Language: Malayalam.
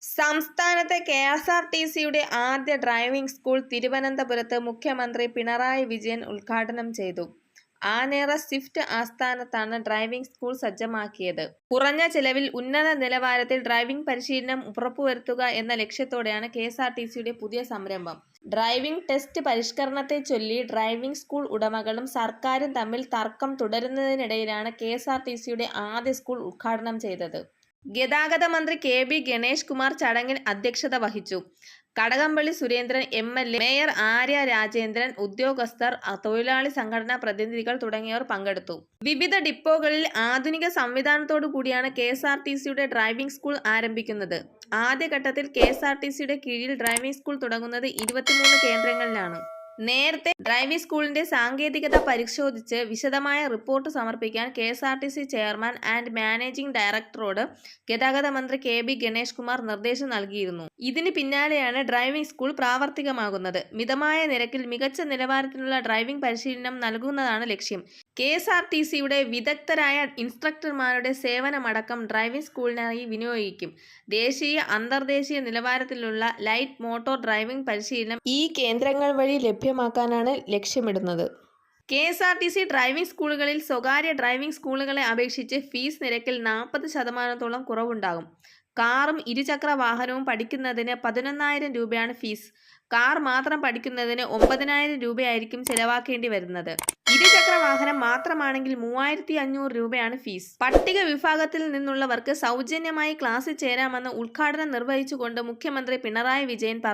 സംസ്ഥാനത്തെ കെഎസ്ആർടിസിയുടെ ആദ്യ ഡ്രൈവിംഗ് സ്കൂൾ തിരുവനന്തപുരത്ത് മുഖ്യമന്ത്രി പിണറായി വിജയൻ ഉദ്ഘാടനം ചെയ്തു. ആനേറ സ്വിഫ്റ്റ് ആസ്ഥാനത്താണ് ഡ്രൈവിംഗ് സ്കൂൾ സജ്ജമാക്കിയത്. കുറഞ്ഞ ചെലവിൽ ഉന്നത നിലവാരത്തിൽ ഡ്രൈവിംഗ് പരിശീലനം ഉറപ്പുവരുത്തുക എന്ന ലക്ഷ്യത്തോടെയാണ് കെഎസ്ആർടിസിയുടെ പുതിയ സംരംഭം. ഡ്രൈവിംഗ് ടെസ്റ്റ് പരിഷ്കരണത്തെച്ചൊല്ലി ഡ്രൈവിംഗ് സ്കൂൾ ഉടമകളും സർക്കാരും തമ്മിൽ തർക്കം തുടരുന്നതിനിടയിലാണ് കെഎസ്ആർടിസിയുടെ ആദ്യ സ്കൂൾ ഉദ്ഘാടനം ചെയ്തത്. ഗതാഗത മന്ത്രി കെ.ബി. ഗണേഷ് കുമാർ ചടങ്ങിൽ അധ്യക്ഷത വഹിച്ചു. കടകംപള്ളി സുരേന്ദ്രൻ എം.എൽ.എ, മേയർ ആര്യ രാജേന്ദ്രൻ, ഉദ്യോഗസ്ഥർ, തൊഴിലാളി സംഘടനാ പ്രതിനിധികൾ തുടങ്ങിയവർ പങ്കെടുത്തു. വിവിധ ഡിപ്പോകളിൽ ആധുനിക സംവിധാനത്തോടുകൂടിയാണ് കെഎസ്ആർടിസിയുടെ ഡ്രൈവിംഗ് സ്കൂൾ ആരംഭിക്കുന്നത്. ആദ്യഘട്ടത്തിൽ കെഎസ്ആർടിസിയുടെ കീഴിൽ ഡ്രൈവിംഗ് സ്കൂൾ തുടങ്ങുന്നത് 23 കേന്ദ്രങ്ങളിലാണ്. നേരത്തെ ഡ്രൈവിംഗ് സ്കൂളിന്റെ സാങ്കേതികത പരിശോധിച്ച് വിശദമായ റിപ്പോർട്ട് സമർപ്പിക്കാൻ കെഎസ്ആർടിസി ചെയർമാൻ ആൻഡ് മാനേജിംഗ് ഡയറക്ടറോട് ഗതാഗത മന്ത്രി കെ.ബി. ഗണേഷ് കുമാർ നിർദ്ദേശം നൽകിയിരുന്നു. ഇതിന് പിന്നാലെയാണ് ഡ്രൈവിംഗ് സ്കൂൾ പ്രാവർത്തികമാകുന്നത്. മിതമായ നിരക്കിൽ മികച്ച നിലവാരത്തിലുള്ള ഡ്രൈവിംഗ് പരിശീലനം നൽകുന്നതാണ് ലക്ഷ്യം. കെഎസ്ആർടിസിയുടെ വിദഗ്ധരായ ഇൻസ്ട്രക്ടർമാരുടെ സേവനമടക്കം ഡ്രൈവിംഗ് സ്കൂളിനായി വിനിയോഗിക്കും. ദേശീയ, അന്തർദേശീയ നിലവാരത്തിലുള്ള ലൈറ്റ് മോട്ടോർ ഡ്രൈവിംഗ് പരിശീലനം ഈ കേന്ദ്രങ്ങൾ വഴി ലഭ്യമാക്കാനാണ് ലക്ഷ്യമിടുന്നത്. കെഎസ്ആർടിസി ഡ്രൈവിംഗ് സ്കൂളുകളിൽ സ്വകാര്യ ഡ്രൈവിംഗ് സ്കൂളുകളെ അപേക്ഷിച്ച് ഫീസ് നിരക്കിൽ 40% കുറവുണ്ടാകും. കാറും ഇരുചക്ര വാഹനവും പഠിക്കുന്നതിന് 11,000 രൂപയാണ് ഫീസ്. കാർ മാത്രം പഠിക്കുന്നതിന് 9,000 രൂപയായിരിക്കും ചെലവാക്കേണ്ടി വരുന്നത്. ഇരുചക്ര വാഹനം മാത്രമാണെങ്കിൽ 3,500 രൂപയാണ് ഫീസ്. പട്ടിക വിഭാഗത്തിൽ നിന്നുള്ളവർക്ക് സൗജന്യമായി ക്ലാസ്സിൽ ചേരാമെന്ന് ഉദ്ഘാടനം നിർവഹിച്ചുകൊണ്ട് മുഖ്യമന്ത്രി പിണറായി വിജയൻ പറഞ്ഞു.